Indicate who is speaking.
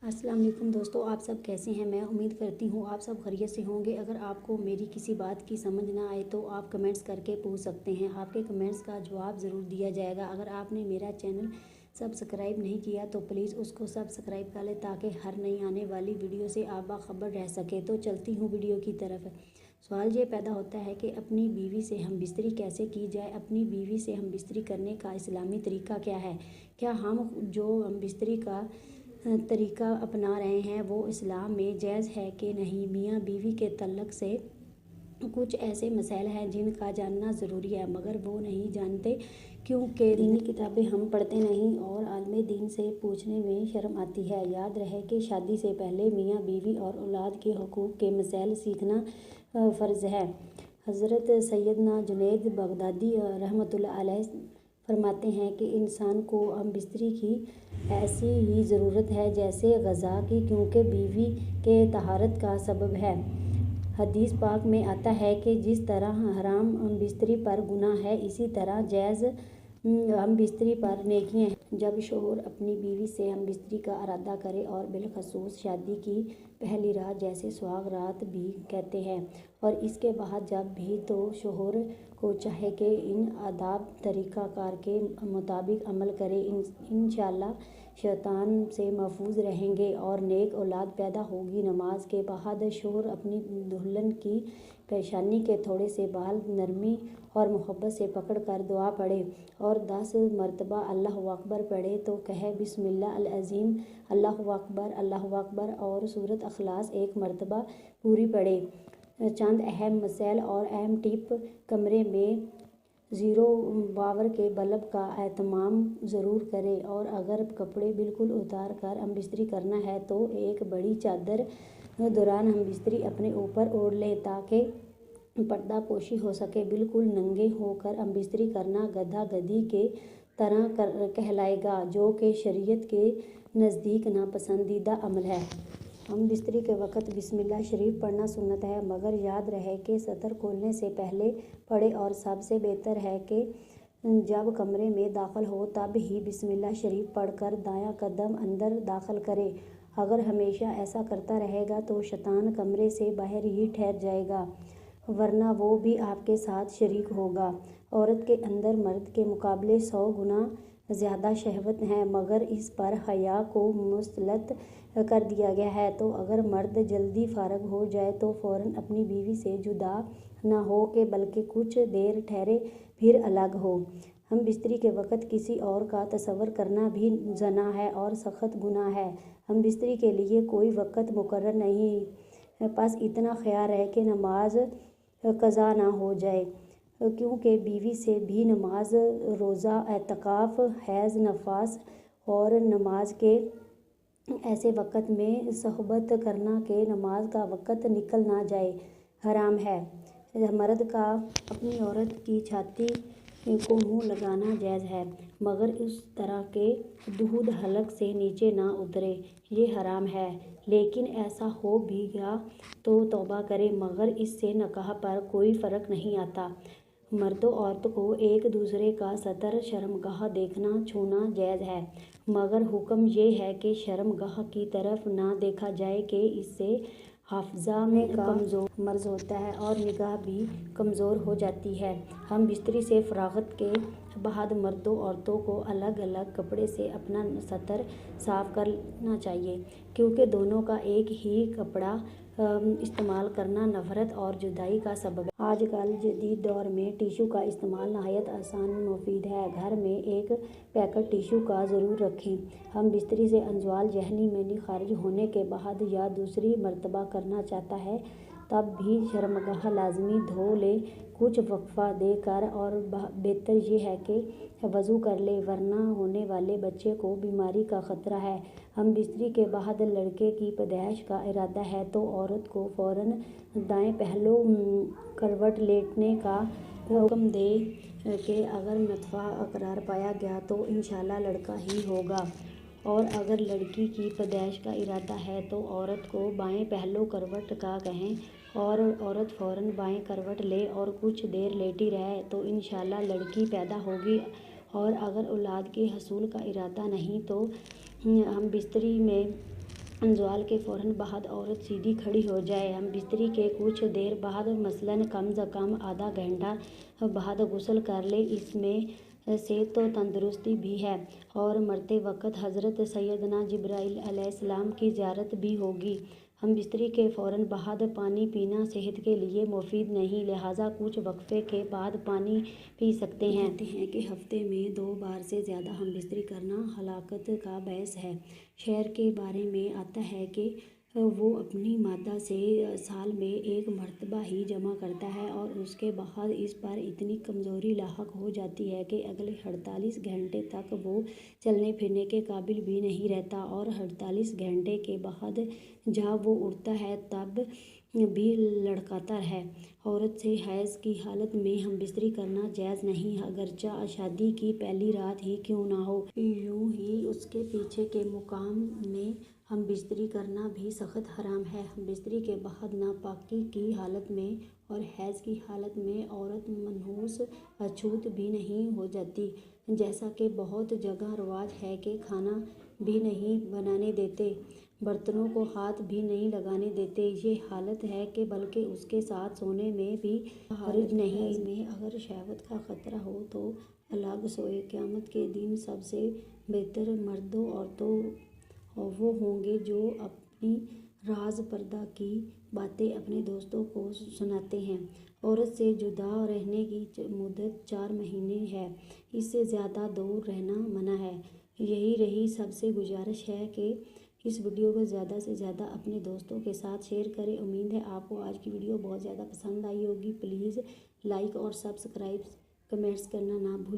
Speaker 1: السلام علیکم دوستو، آپ سب کیسے ہیں؟ میں امید کرتی ہوں آپ سب خیریت سے ہوں گے۔ اگر آپ کو میری کسی بات کی سمجھ نہ آئے تو آپ کمنٹس کر کے پوچھ سکتے ہیں، آپ کے کمنٹس کا جواب ضرور دیا جائے گا۔ اگر آپ نے میرا چینل سبسکرائب نہیں کیا تو پلیز اس کو سبسکرائب کر لیں تاکہ ہر نئی آنے والی ویڈیو سے آپ باخبر رہ سکے۔ تو چلتی ہوں ویڈیو کی طرف۔ سوال یہ پیدا ہوتا ہے کہ اپنی بیوی سے ہم بستری کیسے کی جائے؟ اپنی بیوی سے ہم بستری کرنے کا اسلامی طریقہ کیا ہے؟ کیا جو ہم بستری کا طریقہ اپنا رہے ہیں وہ اسلام میں جائز ہے کہ نہیں؟ میاں بیوی کے تعلق سے کچھ ایسے مسائل ہیں جن کا جاننا ضروری ہے، مگر وہ نہیں جانتے کیونکہ دینی کتابیں ہم پڑھتے نہیں اور عالم دین سے پوچھنے میں شرم آتی ہے۔ یاد رہے کہ شادی سے پہلے میاں بیوی اور اولاد کے حقوق کے مسائل سیکھنا فرض ہے۔ حضرت سیدنا جنید بغدادی رحمۃ اللہ علیہ فرماتے ہیں کہ انسان کو ہم بستری کی ایسی ہی ضرورت ہے جیسے غذا کی، کیونکہ بیوی کے طہارت کا سبب ہے۔ حدیث پاک میں آتا ہے کہ جس طرح حرام ہم بستری پر گناہ ہے، اسی طرح جائز ہم بستری پر نیکیاں ہیں۔ جب شوہر اپنی بیوی سے ہم بستری کا ارادہ کرے، اور بالخصوص شادی کی پہلی رات جسے سہاگ رات بھی کہتے ہیں، اور اس کے بعد جب بھی، تو شوہر کو چاہے کہ ان آداب طریقہ کار کے مطابق عمل کرے۔ انشاءاللہ شیطان سے محفوظ رہیں گے اور نیک اولاد پیدا ہوگی۔ نماز کے بعد شوہر اپنی دلہن کی پیشانی کے تھوڑے سے بال نرمی اور محبت سے پکڑ کر دعا پڑھے اور 10 مرتبہ اللہ اکبر پڑھے تو کہے بسم اللہ العظیم، اللہ اکبر، اور سورۃ اخلاص 1 مرتبہ پوری پڑھے۔ چند اہم مسائل اور اہم ٹپ: کمرے میں 0 پاور کے بلب کا اہتمام ضرور کریں، اور اگر کپڑے بالکل اتار کر ہم بستری کرنا ہے تو ایک بڑی چادر دوران ہم بستری اپنے اوپر اوڑھ لیں تاکہ پردہ پوشی ہو سکے۔ بالکل ننگے ہو کر ہم بستری کرنا گدھا گدھی کے طرح کہلائے گا، جو کہ شریعت کے نزدیک ناپسندیدہ عمل ہے۔ ہم بستری کے وقت بسم اللہ شریف پڑھنا سنت ہے، مگر یاد رہے کہ ستر کھولنے سے پہلے پڑھیں، اور سب سے بہتر ہے کہ جب کمرے میں داخل ہو تب ہی بسم اللہ شریف پڑھ کر دایاں قدم اندر داخل کرے۔ اگر ہمیشہ ایسا کرتا رہے گا تو شیطان کمرے سے باہر ہی ٹھہر جائے گا، ورنہ وہ بھی آپ کے ساتھ شریک ہوگا۔ عورت کے اندر مرد کے مقابلے 100 گنا زیادہ شہوت ہے، مگر اس پر حیا کو مسلط کر دیا گیا ہے۔ تو اگر مرد جلدی فارغ ہو جائے تو فوراً اپنی بیوی سے جدا نہ ہو کہ بلکہ کچھ دیر ٹھہرے پھر الگ ہو۔ ہم بستری کے وقت کسی اور کا تصور کرنا بھی زنا ہے اور سخت گناہ ہے۔ ہم بستری کے لیے کوئی وقت مقرر نہیں، بس اتنا خیال رہے کہ نماز قضا نہ ہو جائے، کیونکہ بیوی سے بھی نماز روزہ، اعتکاف، حیض، نفاس اور نماز کے ایسے وقت میں صحبت کرنا کہ نماز کا وقت نکل نہ جائے حرام ہے۔ مرد کا اپنی عورت کی چھاتی کو منہ لگانا جائز ہے، مگر اس طرح کہ دودھ حلق سے نیچے نہ اترے، یہ حرام ہے۔ لیکن ایسا ہو بھی گیا تو توبہ کرے، مگر اس سے نکاح پر کوئی فرق نہیں آتا۔ مرد و عورت کو ایک دوسرے کا ستر شرمگاہ دیکھنا چھونا جائز ہے، مگر حکم یہ ہے کہ شرمگاہ کی طرف نہ دیکھا جائے کہ اس سے حافظہ کا مرض ہوتا ہے اور نگاہ بھی کمزور ہو جاتی ہے۔ ہم بستری سے فراغت کے بعد مرد و عورتوں کو الگ الگ کپڑے سے اپنا ستر صاف کرنا چاہیے، کیونکہ دونوں کا ایک ہی کپڑا استعمال کرنا نفرت اور جدائی کا سبب ہے۔ آج کل جدید دور میں ٹیشو کا استعمال نہایت آسان و مفید ہے۔ گھر میں ایک پیکٹ ٹیشو کا ضرور رکھیں۔ ہم بستری سے انزوال ذہنی منی خارج ہونے کے بعد یا دوسری مرتبہ کرنا چاہتا ہے تب بھی شرمگاہ لازمی دھو لے، کچھ وقفہ دے کر، اور بہتر یہ ہے کہ وضو کر لے، ورنہ ہونے والے بچے کو بیماری کا خطرہ ہے۔ ہم بستری کے بعد لڑکے کی پیدائش کا ارادہ ہے تو عورت کو فوراً دائیں پہلو کروٹ لیٹنے کا حکم دیں کہ اگر نطفہ قرار پایا گیا تو انشاءاللہ لڑکا ہی ہوگا، اور اگر لڑکی کی پیدائش کا ارادہ ہے تو عورت کو بائیں پہلو کروٹ کا کہیں، اور عورت فوراً بائیں کروٹ لے اور کچھ دیر لیٹی رہے تو انشاءاللہ لڑکی پیدا ہوگی۔ اور اگر اولاد کے حصول کا ارادہ نہیں تو ہم بستری میں زوال کے فوراً بعد عورت سیدھی کھڑی ہو جائے۔ ہم بستری کے کچھ دیر بعد مثلاً کم از کم آدھا گھنٹہ بعد غسل کر لے، اس میں سے تو تندرستی بھی ہے اور مرتے وقت حضرت سیدنا جبرائیل علیہ السلام کی زیارت بھی ہوگی۔ ہم بستری کے فوراً بعد پانی پینا صحت کے لیے مفید نہیں، لہٰذا کچھ وقفے کے بعد پانی پی سکتے ہیں۔ کہتے ہیں کہ ہفتے میں 2 بار سے زیادہ ہم بستری کرنا ہلاکت کا باعث ہے۔ شاعر کے بارے میں آتا ہے کہ وہ اپنی مادہ سے سال میں 1 مرتبہ ہی جمع کرتا ہے اور اس کے بعد اس پر اتنی کمزوری لاحق ہو جاتی ہے کہ اگلے 48 گھنٹے تک وہ چلنے پھرنے کے قابل بھی نہیں رہتا، اور 48 گھنٹے کے بعد جب وہ اٹھتا ہے تب بھی لڑکھاتا ہے۔ عورت سے حیض کی حالت میں ہم بستری کرنا جائز نہیں، اگرچہ شادی کی پہلی رات ہی کیوں نہ ہو۔ یوں ہی اس کے پیچھے کے مقام میں ہم بستری کرنا بھی سخت حرام ہے۔ ہم بستری کے بعد ناپاکی کی حالت میں اور حیض کی حالت میں عورت منحوس اچھوت بھی نہیں ہو جاتی، جیسا کہ بہت جگہ رواج ہے کہ کھانا بھی نہیں بنانے دیتے، برتنوں کو ہاتھ بھی نہیں لگانے دیتے۔ یہ حالت ہے کہ بلکہ اس کے ساتھ سونے میں بھی حرج نہیں۔ حیض میں اگر شہوت کا خطرہ ہو تو الگ سوئے۔ قیامت کے دن سب سے بہتر مرد و عورتوں وہ ہوں گے جو اپنی راز پردہ کی باتیں اپنے دوستوں کو سناتے ہیں۔ عورت سے جدا رہنے کی مدت 4 مہینے ہے، اس سے زیادہ دور رہنا منع ہے۔ یہی رہی سب سے گزارش ہے کہ اس ویڈیو کو زیادہ سے زیادہ اپنے دوستوں کے ساتھ شیئر کریں۔ امید ہے آپ کو آج کی ویڈیو بہت زیادہ پسند آئی ہوگی۔ پلیز لائک اور سبسکرائب، کمنٹس کرنا نہ بھولیں۔